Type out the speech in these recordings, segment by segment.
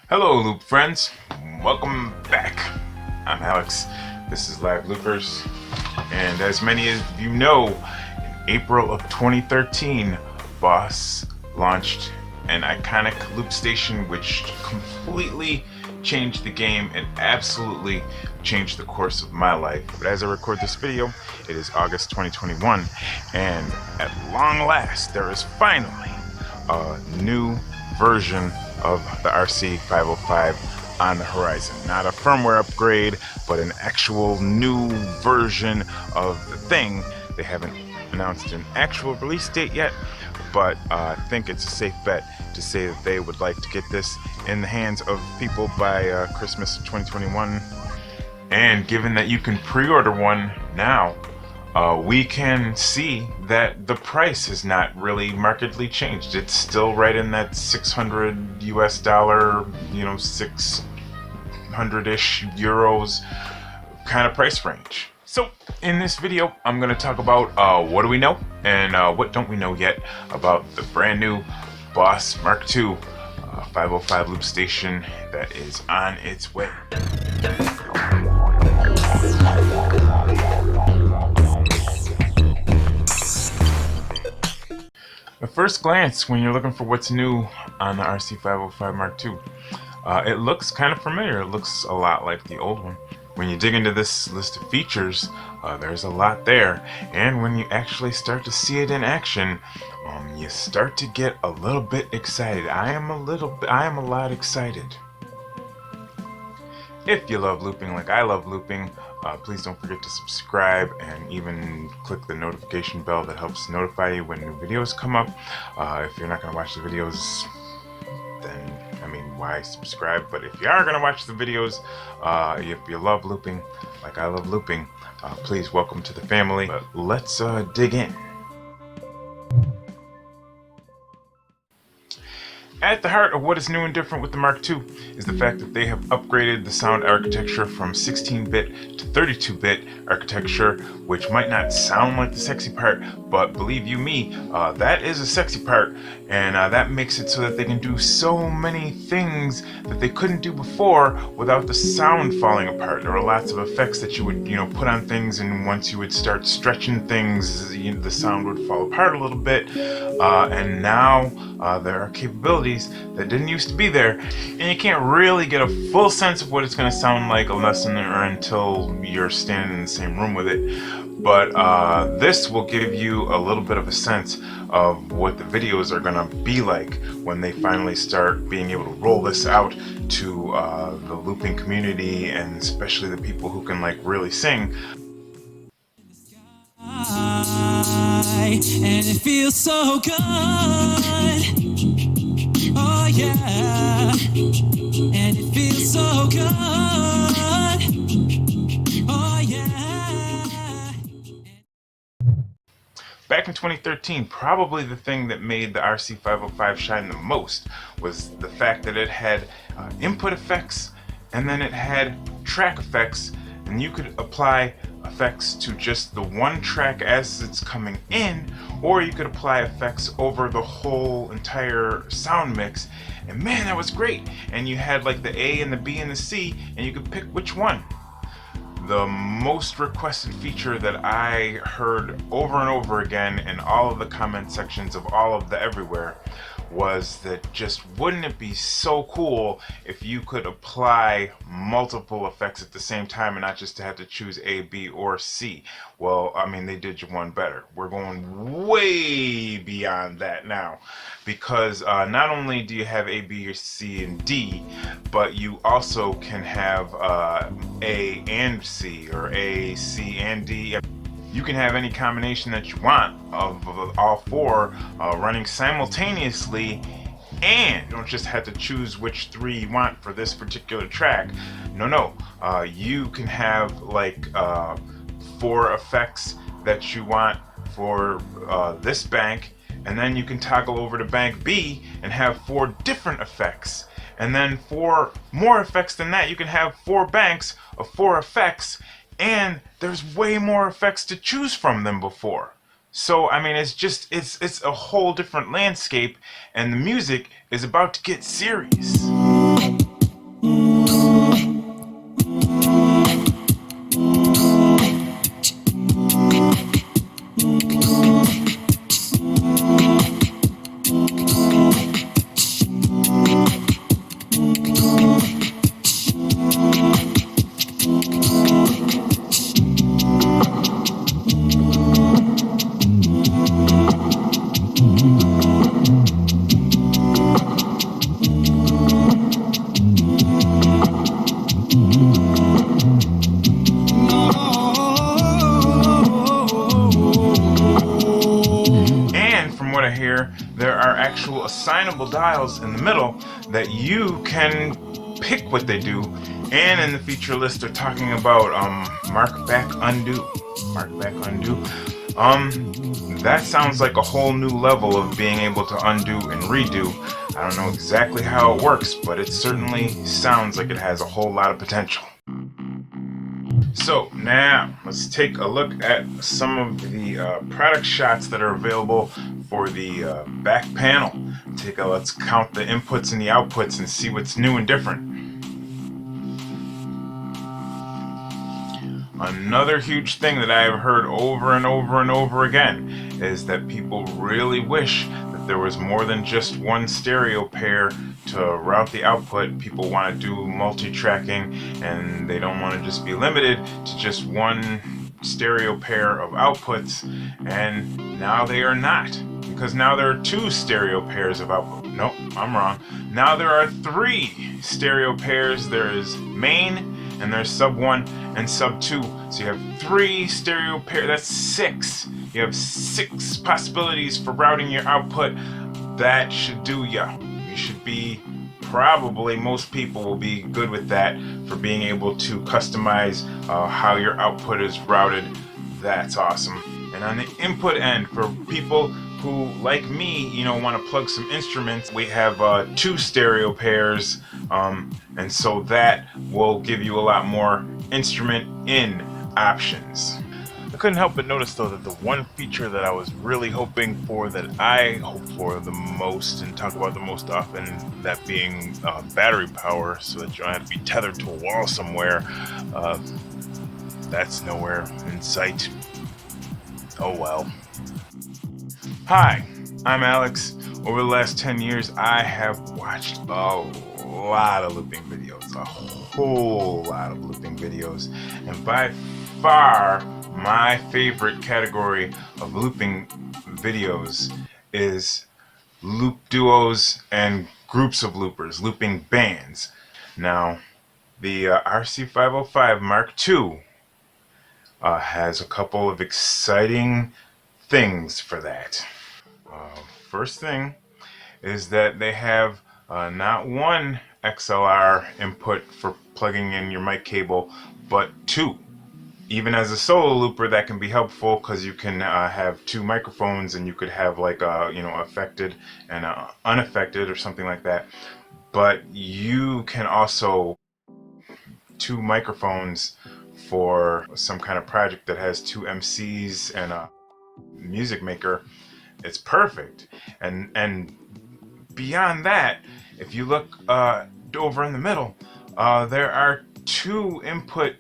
Hello Loop friends, welcome back. I'm Alex, this is Live Loopers, and as many of you know, in April of 2013, Boss launched an iconic loop station which completely changed the game and absolutely changed the course of my life. But as I record this video, it is August 2021, and at long last, there is finally a new version of the RC505 on the horizon. Not a firmware upgrade, but an actual new version of the thing. They haven't announced an actual release date yet, but I think it's a safe bet to say that they would like to get this in the hands of people by Christmas 2021. And given that you can pre-order one now, we can see that the price has not really markedly changed. It's still right in that $600 US, 600-ish euros kind of price range. So in this video, I'm going to talk about what do we know and what don't we know yet about the brand new Boss Mark II 505 loop station that is on its way. At first glance, when you're looking for what's new on the RC505 Mark II, it looks kind of familiar. It looks a lot like the old one. When you dig into this list of features, there's a lot there, and when you actually start to see it in action, you start to get a little bit excited. I am a lot excited. If you love looping like I love looping, please don't forget to subscribe and even click the notification bell that helps notify you when new videos come up. If you're not going to watch the videos, then, why subscribe? But if you are going to watch the videos, if you love looping like I love looping, please welcome to the family. But let's dig in. At the heart of what is new and different with the Mark II is the fact that they have upgraded the sound architecture from 16-bit to 32-bit architecture, which might not sound like the sexy part, but believe you me, that is a sexy part, and that makes it so that they can do so many things that they couldn't do before without the sound falling apart. There were lots of effects that you would, put on things, and once you would start stretching things, the sound would fall apart a little bit, and now there are capabilities that didn't used to be there, and you can't really get a full sense of what it's going to sound like unless or until you're standing in the same room with it. But this will give you a little bit of a sense of what the videos are going to be like when they finally start being able to roll this out to the looping community, and especially the people who can really sing. And it feels so good. Oh yeah. And it feels so good. Oh yeah. Back in 2013, probably the thing that made the RC505 shine the most was the fact that it had input effects, and then it had track effects, and you could apply effects to just the one track as it's coming in, or you could apply effects over the whole entire sound mix, and man, that was great. And you had like the A and the B and the C, and you could pick which one. The most requested feature that I heard over and over again in all of the comment sections of all of the everywhere was that just wouldn't it be so cool if you could apply multiple effects at the same time and not just to have to choose A, B, or C. Well, they did you one better. We're going way beyond that now, because not only do you have A, B, or C, and D, but you also can have A and C, or A, C, and D. You can have any combination that you want of all four running simultaneously, and you don't just have to choose which three you want for this particular track. No, you can have four effects that you want for this bank, and then you can toggle over to bank B and have four different effects. And then four more effects than that, you can have four banks of four effects, and there's way more effects to choose from than before. So it's a whole different landscape, and the music is about to get serious. actual assignable dials in the middle that you can pick what they do. And in the feature list, they're talking about mark back undo. Mark back undo. That sounds like a whole new level of being able to undo and redo. I don't know exactly how it works, but it certainly sounds like it has a whole lot of potential. So now let's take a look at some of the product shots that are available for the back panel. Let's count the inputs and the outputs and see what's new and different. Another huge thing that I have heard over and over and over again is that people really wish that there was more than just one stereo pair to route the output. People want to do multi-tracking, and they don't want to just be limited to just one stereo pair of outputs, and now they are not, because now there are two stereo pairs of output. Nope, I'm wrong. Now there are three stereo pairs. There is main, and there's sub 1 and sub 2. So you have three stereo pairs. That's 6. You have 6 possibilities for routing your output. That should do ya. You should be, probably most people will be good with that, for being able to customize how your output is routed. That's awesome. And on the input end, for people who, like me, want to plug some instruments, we have 2 stereo pairs, and so that will give you a lot more instrument in options. I couldn't help but notice, though, that the one feature that I was really hoping for, that I hope for the most and talk about the most often, that being battery power, so that you don't have to be tethered to a wall somewhere, that's nowhere in sight. Oh well. Hi, I'm Alex. Over the last 10 years, I have watched a lot of looping videos, a whole lot of looping videos, and by far my favorite category of looping videos is loop duos and groups of loopers, looping bands. Now, the RC505 Mark II has a couple of exciting things for that. First thing is that they have not one XLR input for plugging in your mic cable, but 2. Even as a solo looper, that can be helpful, because you can have 2 microphones, and you could have like a affected and unaffected or something like that. But you can also 2 microphones for some kind of project that has 2 MCs and a music maker. It's perfect. And beyond that, if you look over in the middle, there are 2 input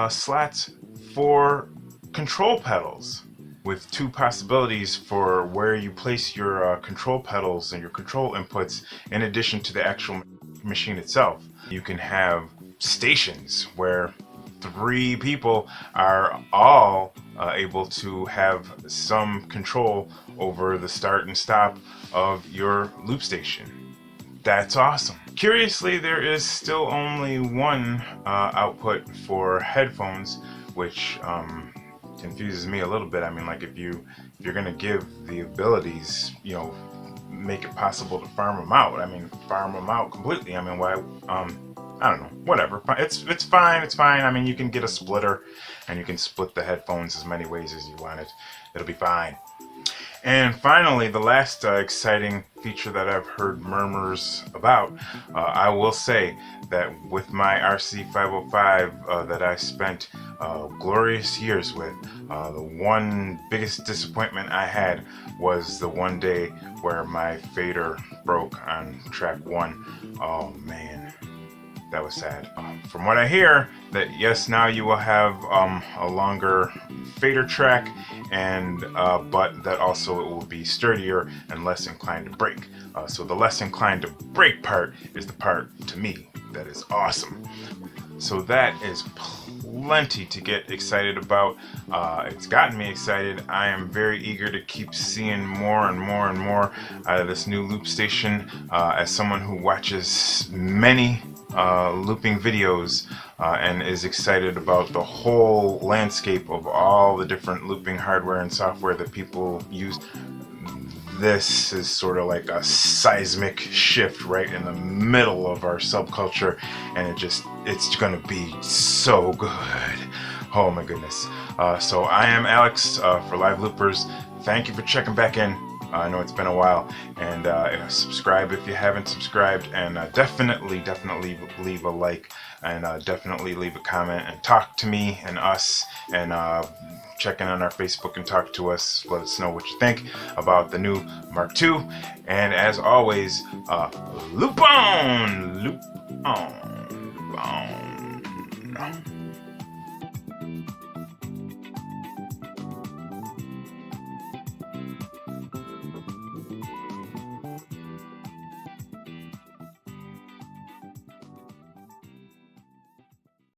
slots for control pedals, with 2 possibilities for where you place your control pedals and your control inputs, in addition to the actual machine itself. You can have stations where 3 people are all able to have some control over the start and stop of your loop station. That's awesome. Curiously, there is still only one output for headphones, which confuses me a little bit. I mean, like, if you're gonna give the abilities, make it possible to farm them out. I mean, farm them out completely. I mean, why? I don't know. Whatever. It's fine. It's fine. I mean, you can get a splitter, and you can split the headphones as many ways as you want it. It'll be fine. And finally, the last exciting feature that I've heard murmurs about, I will say that with my RC505 that I spent glorious years with, the one biggest disappointment I had was the one day where my fader broke on track 1. Oh man, that was sad. From what I hear, that yes, now you will have a longer fader track, and but that also it will be sturdier and less inclined to break. So the less inclined to break part is the part, to me, that is awesome. So that is plenty to get excited about. It's gotten me excited. I am very eager to keep seeing more and more and more out of this new loop station. As someone who watches many looping videos and is excited about the whole landscape of all the different looping hardware and software that people use, this is sort of like a seismic shift right in the middle of our subculture, and it's gonna be so good. Oh my goodness. So I am Alex for Live Loopers. Thank you for checking back in. I know it's been a while, and subscribe if you haven't subscribed, and definitely leave a like, and definitely leave a comment, and talk to me and us, and check in on our Facebook and talk to us. Let us know what you think about the new Mark II, and as always, loop on, loop on, loop on.